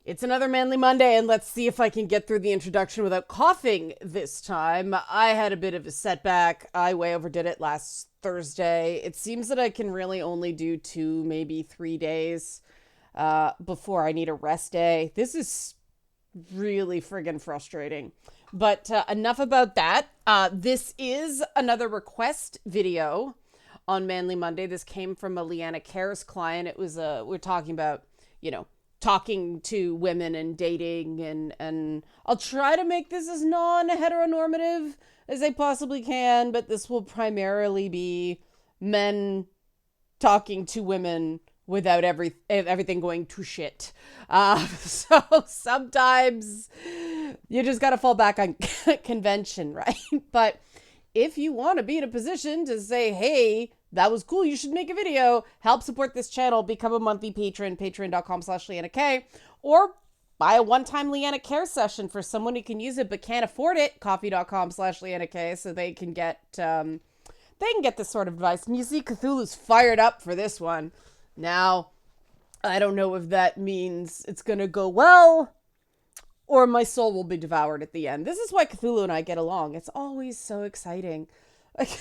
It's another Manly Monday, and let's see if I can get through the introduction without coughing this time. I had a bit of a setback. I way overdid it last Thursday. It seems that I can really only do 2, maybe 3 days before I need a rest day. This is really friggin' frustrating. But enough about that. This is another request video on Manly Monday. This came from a Leanna Cares client. It was we're talking about, talking to women and dating, and I'll try to make this as non-heteronormative as I possibly can, but this will primarily be men talking to women without everything going to shit. So sometimes you just gotta fall back on convention, right? But if you want to be in a position to say, hey, that was cool, you should make a video, help support this channel, become a monthly patron, patreon.com/LeannaK, or buy a one-time Leanna Care session for someone who can use it but can't afford it, coffee.com/LeannaK, so they can get this sort of advice. And you see Cthulhu's fired up for this one. Now, I don't know if that means it's going to go well or my soul will be devoured at the end. This is why Cthulhu and I get along. It's always so exciting. Like,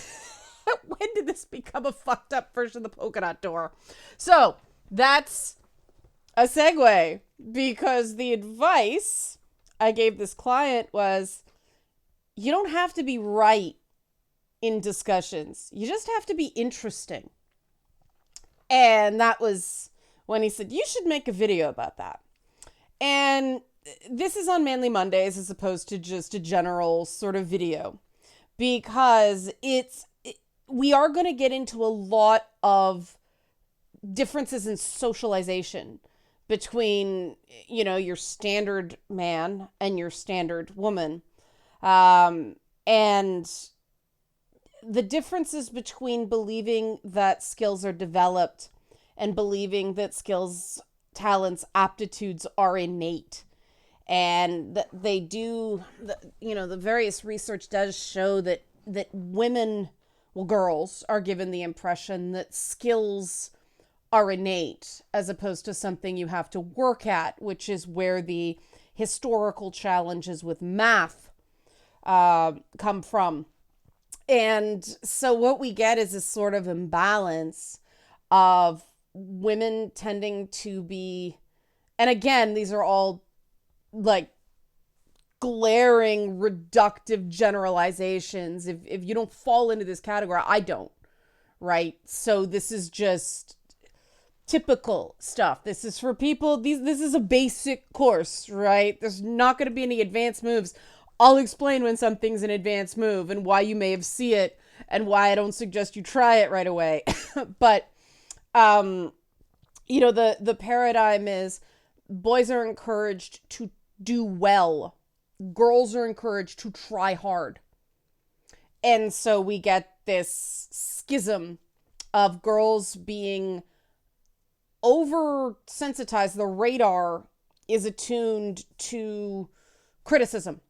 when did this become a fucked up version of the polka dot door? So, that's a segue, because the advice I gave this client was, you don't have to be right in discussions. You just have to be interesting. And that was when he said, you should make a video about that. And this is on Manly Mondays as opposed to just a general sort of video, because we are going to get into a lot of differences in socialization between, your standard man and your standard woman. And the differences between believing that skills are developed and believing that skills, talents, aptitudes are innate. And that they do, the various research does show that women, well, girls, are given the impression that skills are innate as opposed to something you have to work at, which is where the historical challenges with math come from. And so what we get is this sort of imbalance of women tending to be, and again, these are all like glaring reductive generalizations. If you don't fall into this category, I don't, right? So this is just typical stuff. This is for people, this is a basic course, right? There's not going to be any advanced moves. I'll explain when something's an advanced move and why you may have seen it and why I don't suggest you try it right away. But the paradigm is boys are encouraged to do well. Girls are encouraged to try hard. And so we get this schism of girls being oversensitized. The radar is attuned to criticism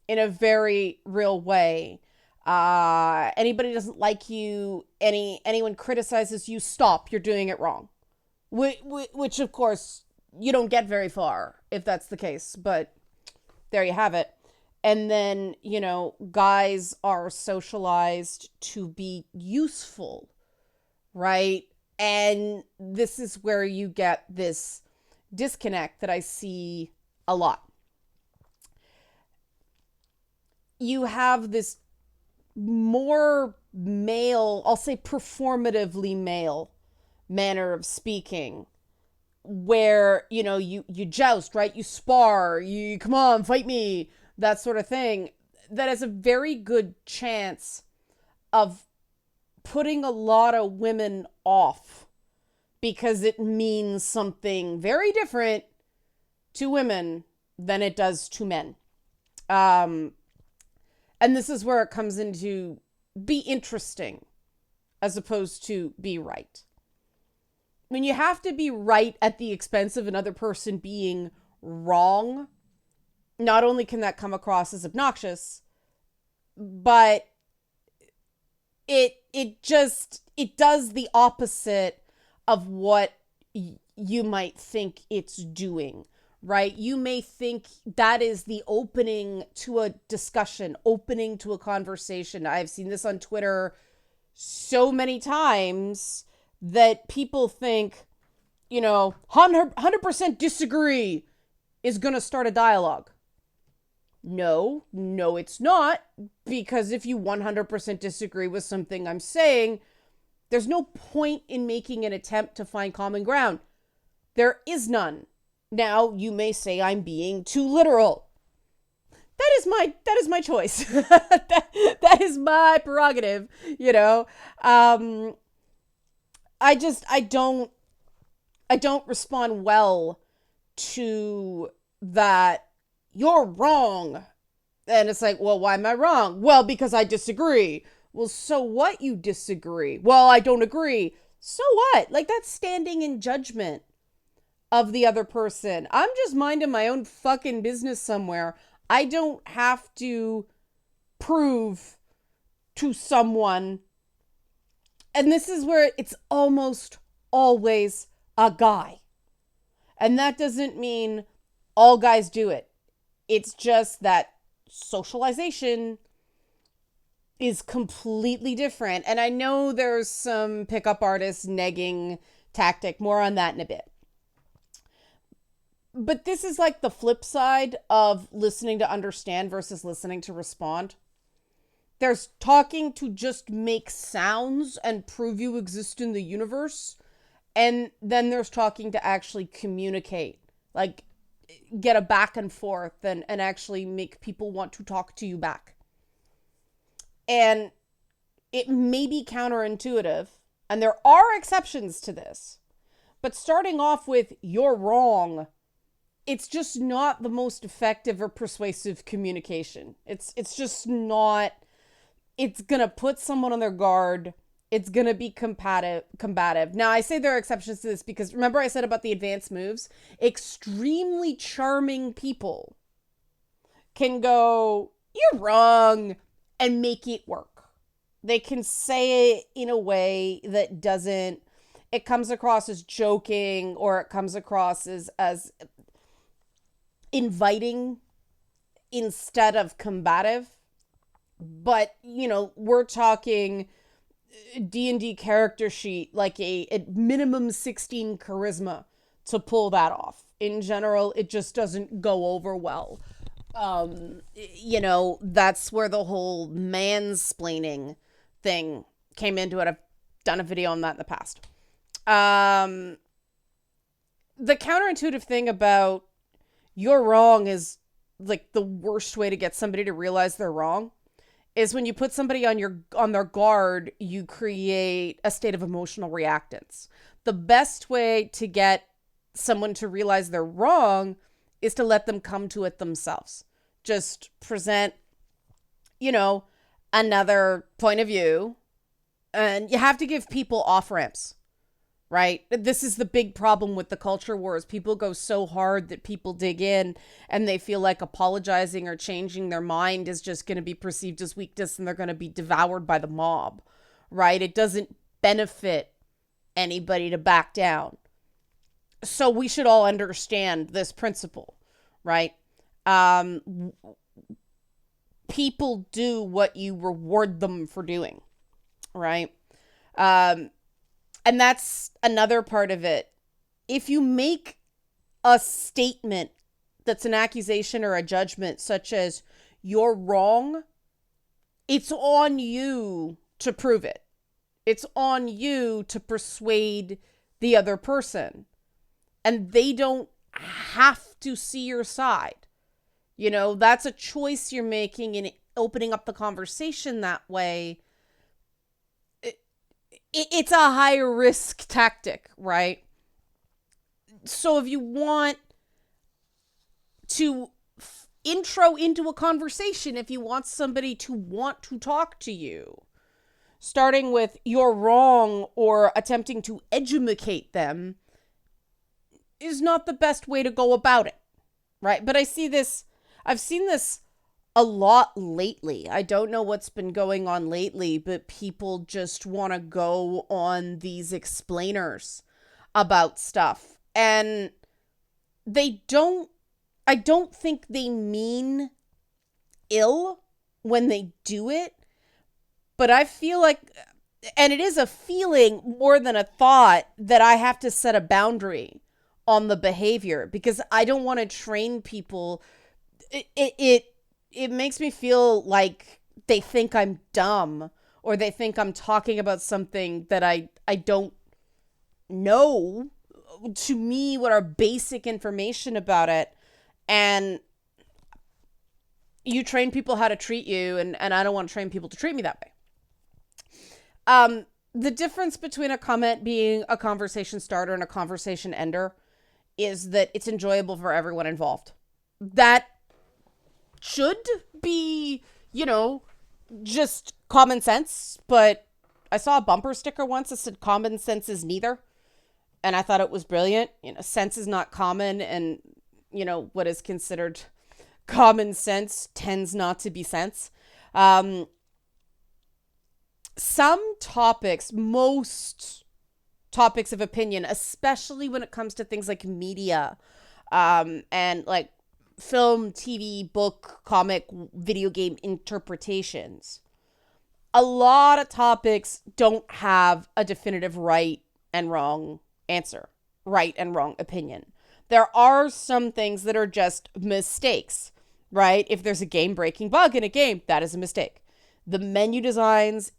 in a very real way. Anybody doesn't like you, anyone criticizes you, stop, you're doing it wrong. Which of course, you don't get very far if that's the case, but there you have it. And then, guys are socialized to be useful, right? And this is where you get this disconnect that I see a lot. You have this more male, I'll say performatively male manner of speaking, where, you joust, right? You spar, you come on, fight me, that sort of thing. That has a very good chance of putting a lot of women off, because it means something very different to women than it does to men. And this is where it comes into be interesting as opposed to be right. I mean, you have to be right at the expense of another person being wrong. Not only can that come across as obnoxious, but it does the opposite of what you might think it's doing, right? You may think that is the opening to a discussion, opening to a conversation. I've seen this on Twitter so many times that people think, 100% disagree is going to start a dialogue. No, it's not. Because if you 100% disagree with something I'm saying, there's no point in making an attempt to find common ground. There is none. Now, you may say I'm being too literal. That is my choice. that is my prerogative, I don't respond well to that. You're wrong. And it's like, well, why am I wrong? Well, because I disagree. Well, so what, you disagree? Well, I don't agree. So what? Like, that's standing in judgment of the other person. I'm just minding my own fucking business somewhere. I don't have to prove to someone. And this is where it's almost always a guy. And that doesn't mean all guys do it. It's just that socialization is completely different. And I know there's some pickup artist negging tactic. More on that in a bit. But this is like the flip side of listening to understand versus listening to respond. There's talking to just make sounds and prove you exist in the universe. And then there's talking to actually communicate. Like, get a back and forth and actually make people want to talk to you back. And it may be counterintuitive. And there are exceptions to this. But starting off with, you're wrong, it's just not the most effective or persuasive communication. It's just not. It's going to put someone on their guard. It's going to be combative. Now, I say there are exceptions to this because remember I said about the advanced moves? Extremely charming people can go, you're wrong, and make it work. They can say it in a way that doesn't, it comes across as joking or it comes across as inviting instead of combative. But, we're talking D&D character sheet, like a minimum 16 charisma to pull that off. In general, it just doesn't go over well. That's where the whole mansplaining thing came into it. I've done a video on that in the past. The counterintuitive thing about you're wrong is like the worst way to get somebody to realize they're wrong is when you put somebody on their guard, you create a state of emotional reactance. The best way to get someone to realize they're wrong is to let them come to it themselves. Just present, another point of view. And you have to give people off-ramps, right? This is the big problem with the culture wars. People go so hard that people dig in and they feel like apologizing or changing their mind is just going to be perceived as weakness and they're going to be devoured by the mob, right? It doesn't benefit anybody to back down. So we should all understand this principle, right? People do what you reward them for doing, right? And that's another part of it. If you make a statement that's an accusation or a judgment, such as you're wrong, it's on you to prove it. It's on you to persuade the other person. And they don't have to see your side. That's a choice you're making in opening up the conversation that way. It's a higher risk tactic, right? So if you want to intro into a conversation, if you want somebody to want to talk to you, starting with you're wrong or attempting to educate them is not the best way to go about it, right? But I've seen this a lot lately. I don't know what's been going on lately, but people just want to go on these explainers about stuff. And they don't, I don't think they mean ill when they do it, but I feel like, and it is a feeling more than a thought, that I have to set a boundary on the behavior because I don't want to train people. It makes me feel like they think I'm dumb, or they think I'm talking about something that I don't know to me what are basic information about it. And you train people how to treat you, and I don't want to train people to treat me that way. The difference between a comment being a conversation starter and a conversation ender is that it's enjoyable for everyone involved. That should be, just common sense, but I saw a bumper sticker once that said common sense is neither. And I thought it was brilliant. Sense is not common, and, what is considered common sense tends not to be sense. Some topics, most topics of opinion, especially when it comes to things like media, and like film, TV, book, comic, video game interpretations. A lot of topics don't have a definitive right and wrong answer, right and wrong opinion. There are some things that are just mistakes, right? If there's a game-breaking bug in a game, that is a mistake. The menu designs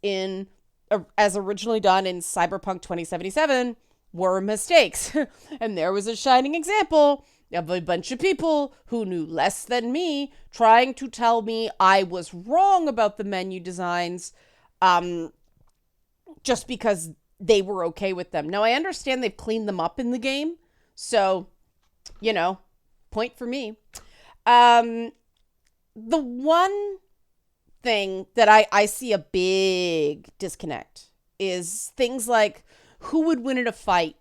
as originally done in Cyberpunk 2077 were mistakes. And there was a shining example of a bunch of people who knew less than me trying to tell me I was wrong about the menu designs, just because they were okay with them. Now, I understand they've cleaned them up in the game, so, point for me. The one thing that I see a big disconnect is things like who would win in a fight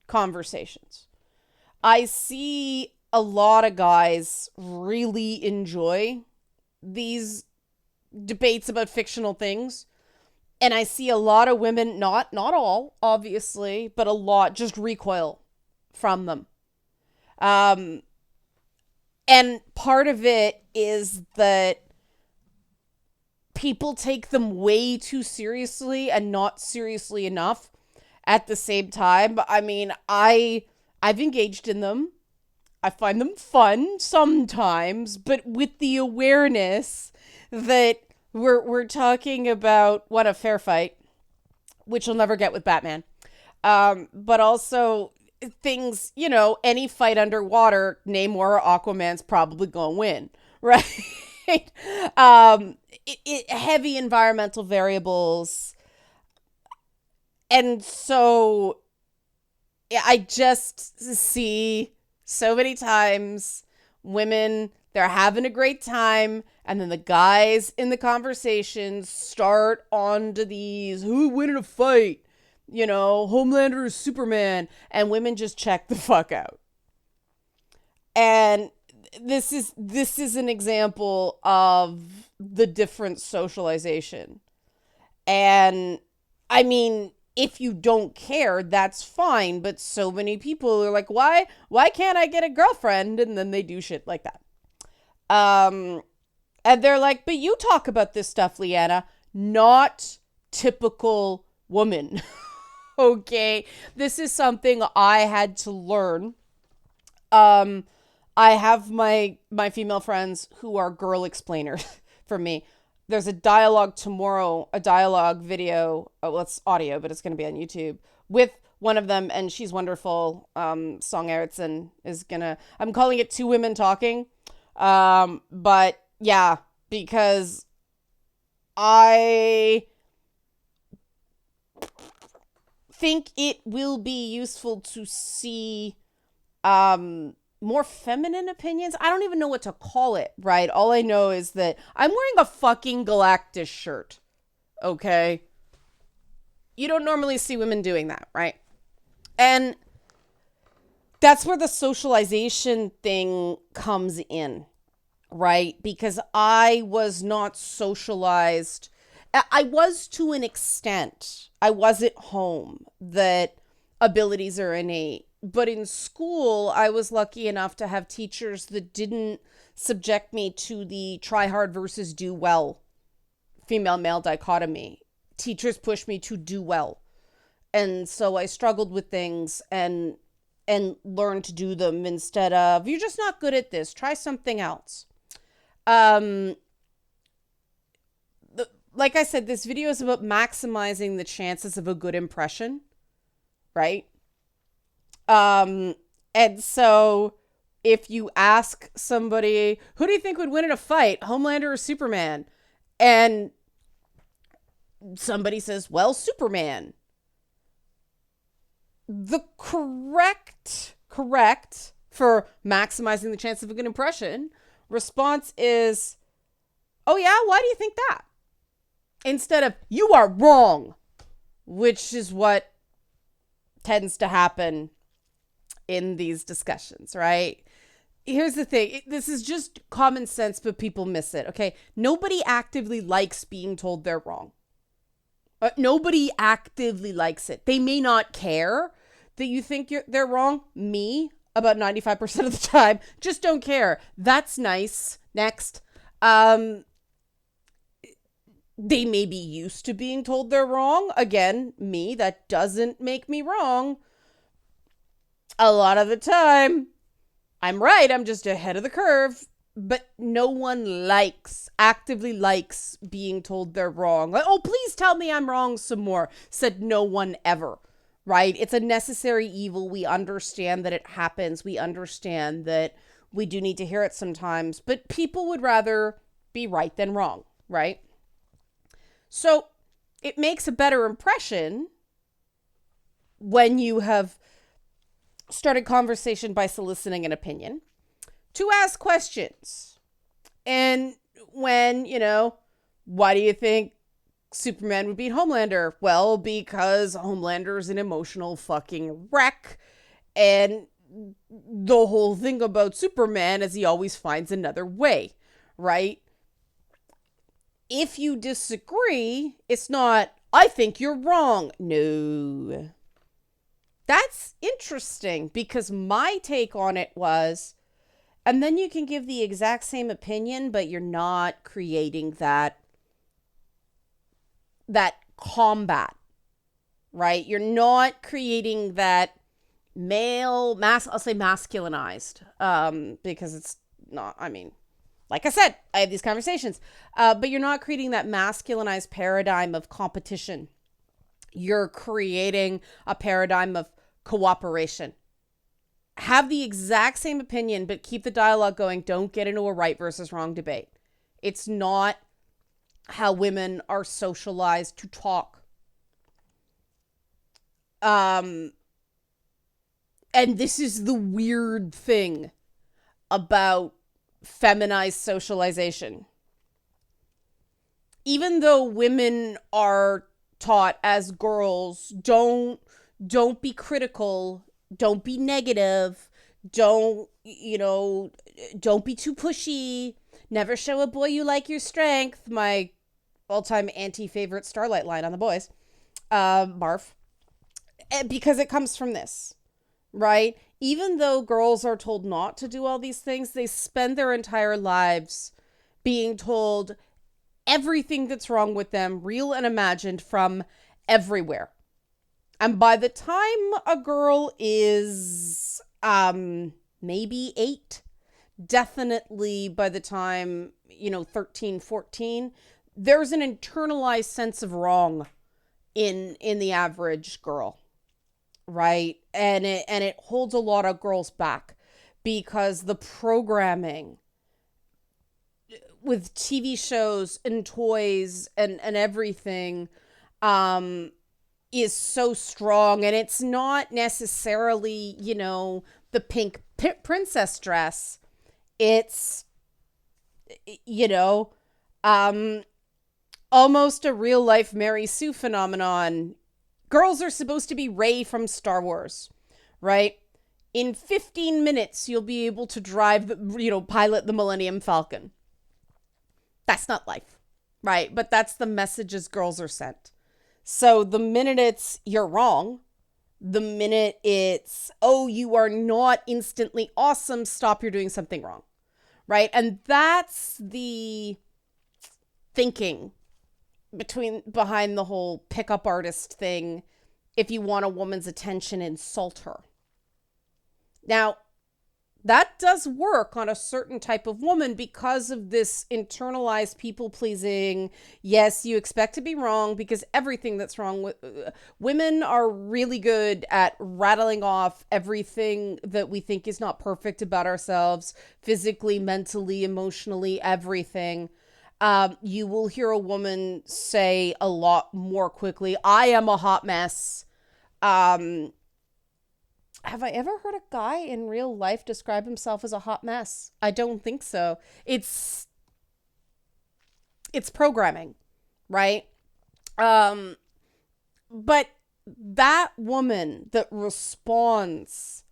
conversations. I see a lot of guys really enjoy these debates about fictional things. And I see a lot of women, not all, obviously, but a lot just recoil from them. And part of it is that people take them way too seriously and not seriously enough at the same time. I mean, I've engaged in them. I find them fun sometimes, but with the awareness that we're talking about what a fair fight, which you'll never get with Batman. But also things, any fight underwater, Namor or Aquaman's probably gonna win, right? Heavy environmental variables. And so I just see so many times women, they're having a great time, and then the guys in the conversations start onto these, who would win in a fight? Homelander or Superman, and women just check the fuck out. And this is an example of the different socialization. And I mean, if you don't care, that's fine, but so many people are like, why can't I get a girlfriend? And then they do shit like that. And they're like, but you talk about this stuff, Leanna. Not typical woman. Okay, this is something I had to learn. I have my female friends who are girl explainers for me. There's a dialogue tomorrow, a dialogue video. Oh, well, it's audio, but it's going to be on YouTube with one of them, and she's wonderful. Song Erickson is gonna. I'm calling it Two Women Talking. But yeah, because I think it will be useful to see more feminine opinions. I don't even know what to call it, right? All I know is that I'm wearing a fucking Galactus shirt, okay? You don't normally see women doing that, right? And that's where the socialization thing comes in, right? Because I was not socialized. I was to an extent. I was at home that abilities are innate. But in school, I was lucky enough to have teachers that didn't subject me to the try hard versus do well female male dichotomy. Teachers pushed me to do well. And so I struggled with things and learned to do them instead of, you're just not good at this, try something else. Um like I said, this video is about maximizing the chances of a good impression, right? And so if you ask somebody, who do you think would win in a fight, Homelander or Superman? And somebody says, well, Superman. The correct for maximizing the chance of a good impression response is, oh yeah, why do you think that? Instead of, you are wrong, which is what tends to happen in these discussions, right? Here's the thing. This is just common sense, but people miss it, okay? Nobody actively likes being told they're wrong. Nobody actively likes it. They may not care that you think they're wrong. Me, about 95% of the time, just don't care. That's nice. Next. They may be used to being told they're wrong. Again, me, that doesn't make me wrong. A lot of the time, I'm right. I'm just ahead of the curve. But no one actively likes being told they're wrong. Like, oh, please tell me I'm wrong some more, said no one ever, right? It's a necessary evil. We understand that it happens. We understand that we do need to hear it sometimes. But people would rather be right than wrong, right? So it makes a better impression when you have started conversation by soliciting an opinion to ask questions. And when, why do you think Superman would beat Homelander? Well, because Homelander's an emotional fucking wreck. And the whole thing about Superman is he always finds another way, right? If you disagree, it's not, I think you're wrong. No. That's interesting because my take on it was, and then you can give the exact same opinion, but you're not creating that combat, right? You're not creating that I'll say masculinized, because it's not, like I said, I have these conversations, but you're not creating that masculinized paradigm of competition. You're creating a paradigm of cooperation. Have the exact same opinion, but keep the dialogue going. Don't get into a right versus wrong debate. It's not how women are socialized to talk. And this is the weird thing about feminized socialization. Even though women are taught as girls, don't be critical, don't be negative, don't be too pushy, never show a boy you like your strength, my all-time anti-favorite Starlight line on The Boys, barf, because it comes from this, right? Even though girls are told not to do all these things, they spend their entire lives being told everything that's wrong with them, real and imagined, from everywhere. And by the time a girl is maybe 8, definitely by the time, 13, 14, there's an internalized sense of wrong in the average girl, right? And it holds a lot of girls back because the programming with TV shows and toys and everything is so strong. And it's not necessarily, the pink princess dress. It's, almost a real life Mary Sue phenomenon. Girls are supposed to be Rey from Star Wars, right? In 15 minutes, you'll be able to drive, pilot the Millennium Falcon. That's not life, right? But that's the messages girls are sent. So the minute it's, you're wrong, The minute it's, oh, you are not instantly awesome, stop, you're doing something wrong. Right? And that's the thinking behind the whole pickup artist thing. If you want a woman's attention, insult her. Now, that does work on a certain type of woman because of this internalized people pleasing. Yes, you expect to be wrong because everything that's wrong with women are really good at rattling off everything that we think is not perfect about ourselves, physically, mentally, emotionally, everything. You will hear a woman say a lot more quickly, I am a hot mess. Have I ever heard a guy in real life describe himself as a hot mess? I don't think so. It's programming, right? Um, but that woman that responds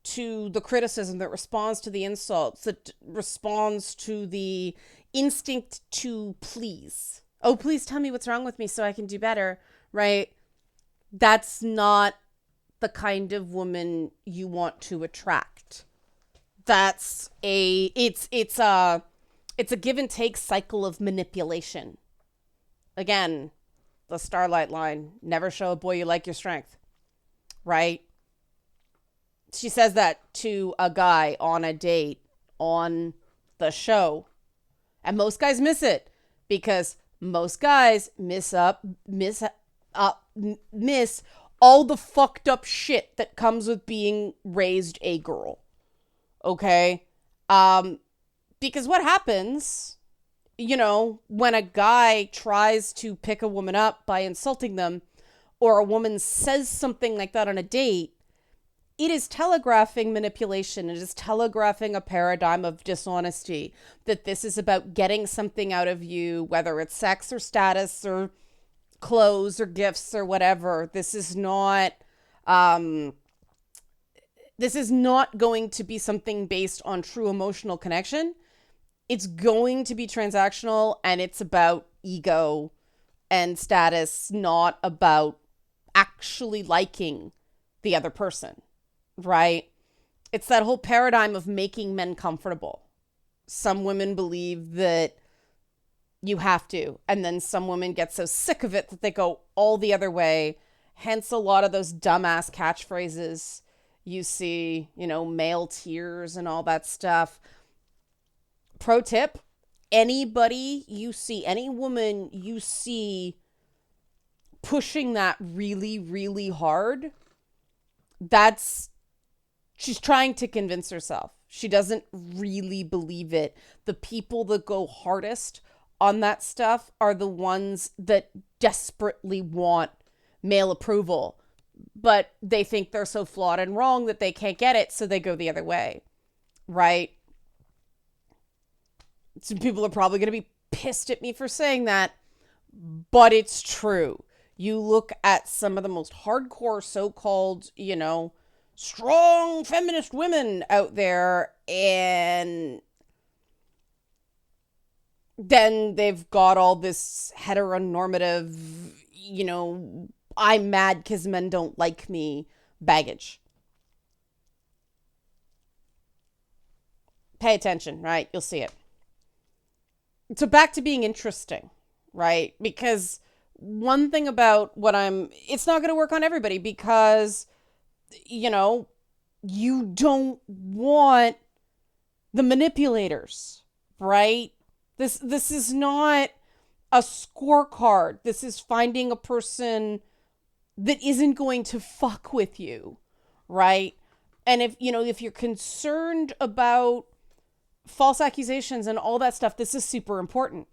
to the criticism, that responds to the insults, that responds to the instinct to please. Oh, please tell me what's wrong with me so I can do better, right? That's not the kind of woman you want to attract. It's a give and take cycle of manipulation. Again, the Starlight line, never show a boy you like your strength, right? She says that to a guy on a date on the show. And most guys miss it because most guys miss all the fucked up shit that comes with being raised a girl. Okay? Because what happens, when a guy tries to pick a woman up by insulting them, or a woman says something like that on a date, it is telegraphing manipulation. It is telegraphing a paradigm of dishonesty, that this is about getting something out of you, whether it's sex or status or clothes or gifts or whatever. This is not going to be something based on true emotional connection. It's going to be transactional, and it's about ego and status, not about actually liking the other person, right? It's that whole paradigm of making men comfortable. Some women believe that you have to, and then some women get so sick of it that they go all the other way. Hence a lot of those dumbass catchphrases you see, male tears and all that stuff. Pro tip, any woman you see pushing that really, really hard, she's trying to convince herself. She doesn't really believe it. The people that go hardest on that stuff are the ones that desperately want male approval, but they think they're so flawed and wrong that they can't get it, so they go the other way, right? Some people are probably going to be pissed at me for saying that, but it's true. You look at some of the most hardcore so-called, strong feminist women out there, and then they've got all this heteronormative, I'm mad because men don't like me baggage. Pay attention, right? You'll see it. So back to being interesting, right? Because one thing about it's not going to work on everybody because, you don't want the manipulators, right? This is not a scorecard. This is finding a person that isn't going to fuck with you, right? And if you're concerned about false accusations and all that stuff, this is super important.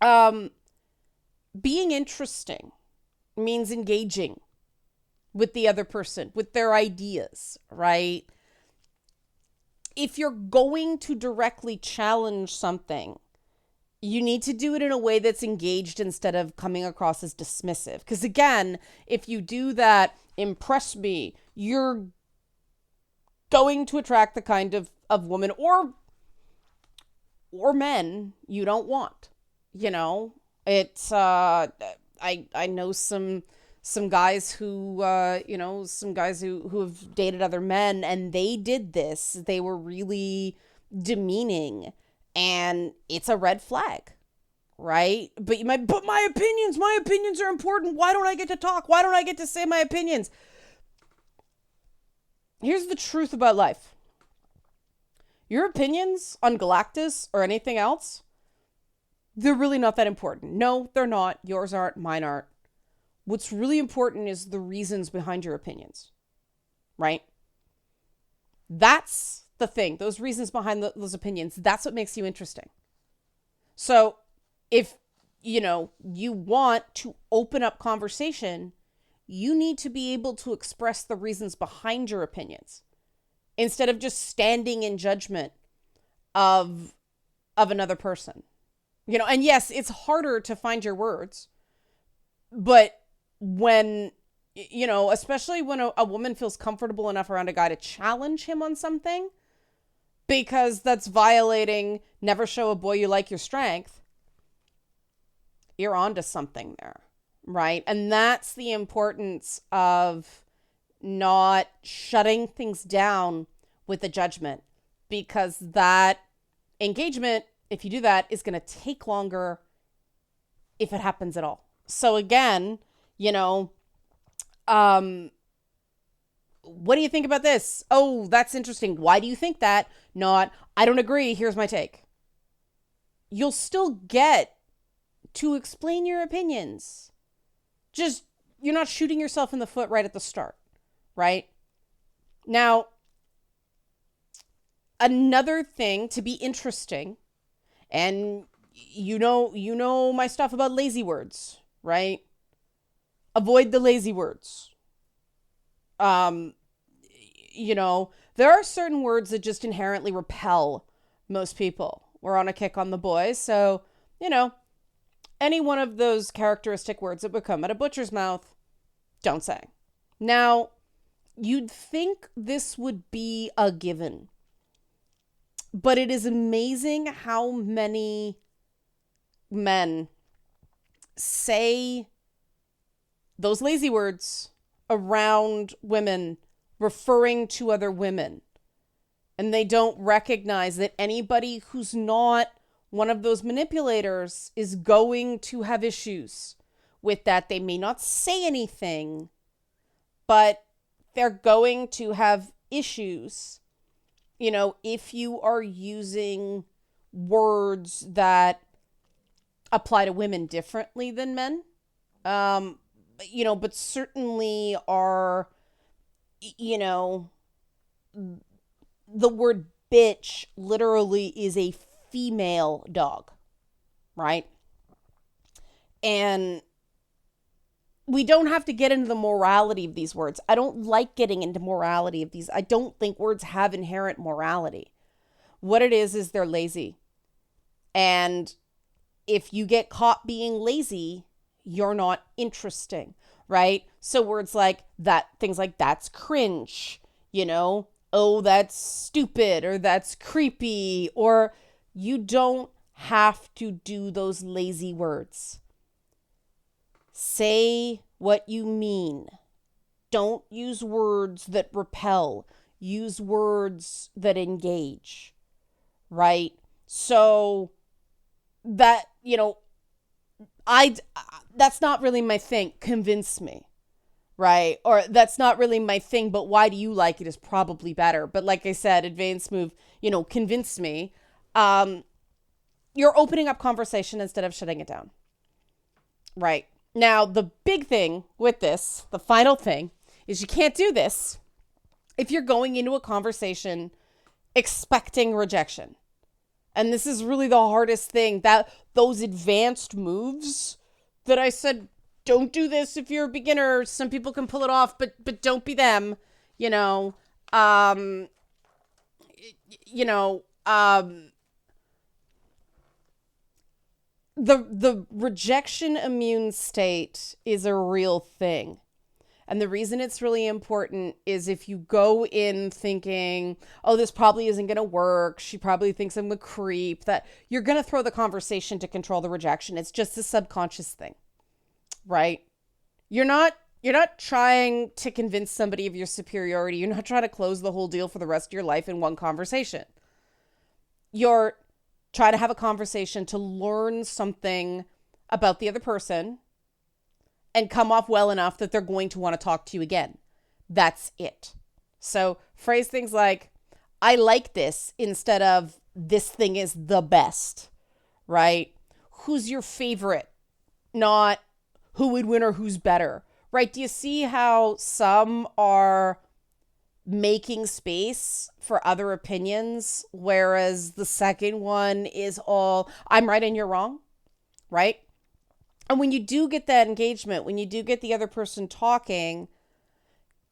Being interesting means engaging with the other person, with their ideas, right? If you're going to directly challenge something, you need to do it in a way that's engaged instead of coming across as dismissive. Because again, if you do that, impress me, you're going to attract the kind of woman or men you don't want. It's I know some some guys who, some guys who have dated other men, and they did this. They were really demeaning, and it's a red flag, right? But you might, but my opinions are important. Why don't I get to talk? Why don't I get to say my opinions? Here's the truth about life. Your opinions on Galactus or anything else, they're really not that important. No, they're not. Yours aren't, mine aren't. What's really important is the reasons behind your opinions, right? That's the thing. Those reasons behind those opinions, that's what makes you interesting. So if, you want to open up conversation, you need to be able to express the reasons behind your opinions instead of just standing in judgment of another person. And yes, it's harder to find your words, but when, especially when a woman feels comfortable enough around a guy to challenge him on something, because that's violating never show a boy you like your strength, you're onto something there, right? And that's the importance of not shutting things down with a judgment, because that engagement, if you do that, is going to take longer if it happens at all. So again, what do you think about this? Oh, that's interesting. Why do you think that? Not, I don't agree. Here's my take. You'll still get to explain your opinions. Just, you're not shooting yourself in the foot right at the start, right? Now, another thing to be interesting, and you know my stuff about lazy words, right? Avoid the lazy words. There are certain words that just inherently repel most people. We're on a kick on the boys, so, any one of those characteristic words that would come out of butcher's mouth, don't say. Now, you'd think this would be a given, but it is amazing how many men say those lazy words around women, referring to other women. And they don't recognize that anybody who's not one of those manipulators is going to have issues with that. They may not say anything, but they're going to have issues, if you are using words that apply to women differently than men. But certainly are, the word bitch literally is a female dog, right? And we don't have to get into the morality of these words. I don't like getting into morality of these. I don't think words have inherent morality. What it is they're lazy. And if you get caught being lazy, you're not interesting, right? So words like that, things like that's cringe, oh, that's stupid, or that's creepy, or you don't have to do those lazy words. Say what you mean. Don't use words that repel. Use words that engage, right? So that, that's not really my thing. Convince me, right? Or that's not really my thing, but why do you like it is probably better. But like I said, advanced move, convince me. You're opening up conversation instead of shutting it down, right? Now, the big thing with this, the final thing, is you can't do this if you're going into a conversation expecting rejection. And this is really the hardest thing, that those advanced moves that I said, don't do this if you're a beginner. Some people can pull it off, but don't be them, the rejection immune state is a real thing. And the reason it's really important is if you go in thinking, oh, this probably isn't going to work, she probably thinks I'm a creep, that you're going to throw the conversation to control the rejection. It's just a subconscious thing, right? You're not You're not trying to convince somebody of your superiority. You're not trying to close the whole deal for the rest of your life in one conversation. You're trying to have a conversation to learn something about the other person and come off well enough that they're going to want to talk to you again. That's it. So phrase things like, I like this, instead of this thing is the best, right? Who's your favorite? Not who would win or who's better, right? Do you see how some are making space for other opinions, whereas the second one is all, I'm right and you're wrong, right? And when you do get that engagement, when you do get the other person talking,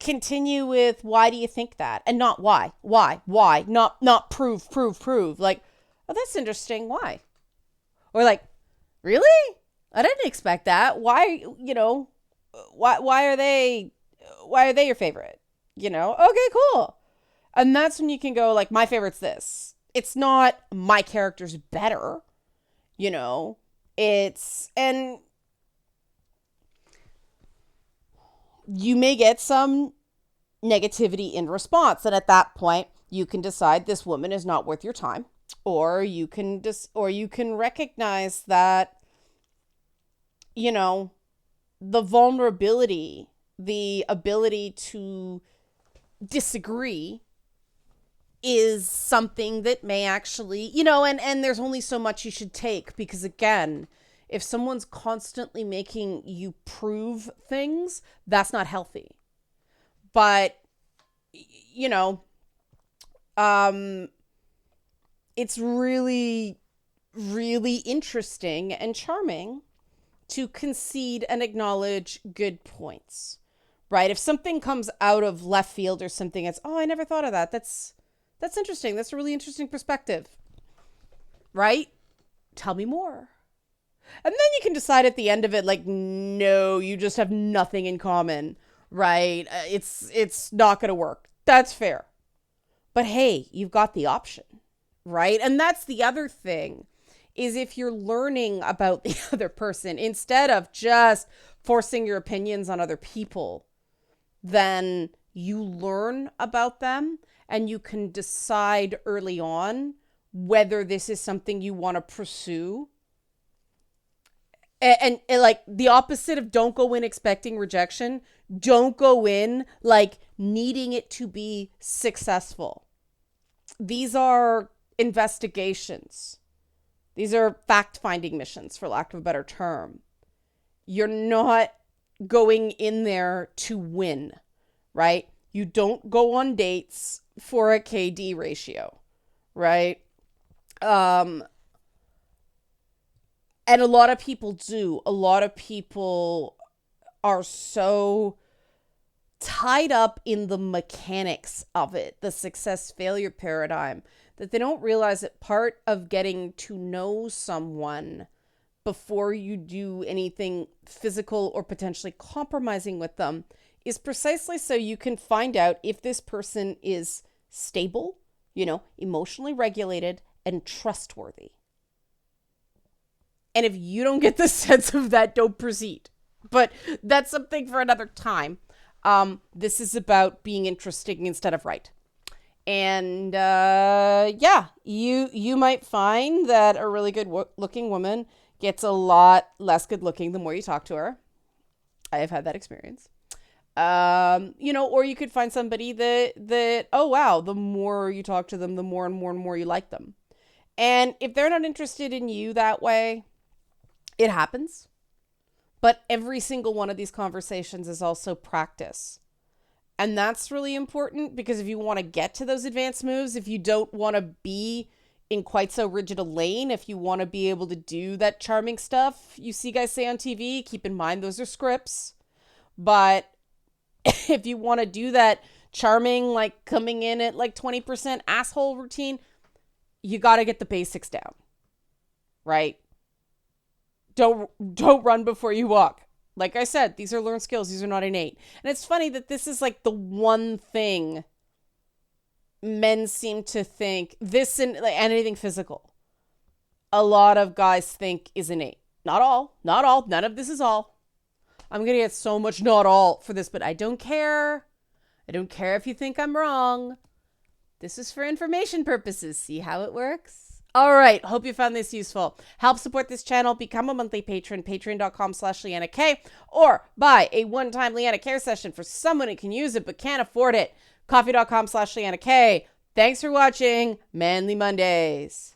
continue with, why do you think that? And not why, not prove. Like, oh, that's interesting. Why? Or like, really? I didn't expect that. Why, why are they your favorite? Okay, cool. And that's when you can go like, my favorite's this. It's not my character's better, and you may get some negativity in response. And at that point, you can decide this woman is not worth your time, or you can recognize that, the vulnerability, the ability to disagree is something that may actually, and there's only so much you should take, because again, if someone's constantly making you prove things, that's not healthy. But, it's really, really interesting and charming to concede and acknowledge good points, right? If something comes out of left field or something, it's, oh, I never thought of that. That's interesting. That's a really interesting perspective, right? Tell me more. And then you can decide at the end of it, like, no, you just have nothing in common, right? It's not going to work. That's fair. But hey, you've got the option, right? And that's the other thing, is if you're learning about the other person, instead of just forcing your opinions on other people, then you learn about them and you can decide early on whether this is something you want to pursue. And like the opposite of don't go in expecting rejection, don't go in like needing it to be successful. These are investigations. These are fact-finding missions, for lack of a better term. You're not going in there to win, right? You don't go on dates for a KD ratio, right? And a lot of people do. A lot of people are so tied up in the mechanics of it, the success-failure paradigm, that they don't realize that part of getting to know someone before you do anything physical or potentially compromising with them is precisely so you can find out if this person is stable, emotionally regulated, and trustworthy. And if you don't get the sense of that, don't proceed. But that's something for another time. This is about being interesting instead of right. And you might find that a really good looking woman gets a lot less good looking the more you talk to her. I have had that experience. Or you could find somebody that, oh wow, the more you talk to them, the more and more and more you like them. And if they're not interested in you that way, it happens. But every single one of these conversations is also practice. And that's really important, because if you want to get to those advanced moves, if you don't want to be in quite so rigid a lane, if you want to be able to do that charming stuff you see guys say on TV, keep in mind those are scripts. But if you want to do that charming, like coming in at like 20% asshole routine, you got to get the basics down, right? Don't run before you walk. Like I said, these are learned skills. These are not innate. And it's funny that this is like the one thing men seem to think, this and like anything physical, a lot of guys think is innate. Not all. None of this is all. I'm going to get so much not all for this, but I don't care. I don't care if you think I'm wrong. This is for information purposes. See how it works? All right. Hope you found this useful. Help support this channel. Become a monthly patron. Patreon.com/LeannaK. Or buy a one-time Leanna Care session for someone who can use it but can't afford it. Coffee.com/LeannaK. Thanks for watching Manly Mondays.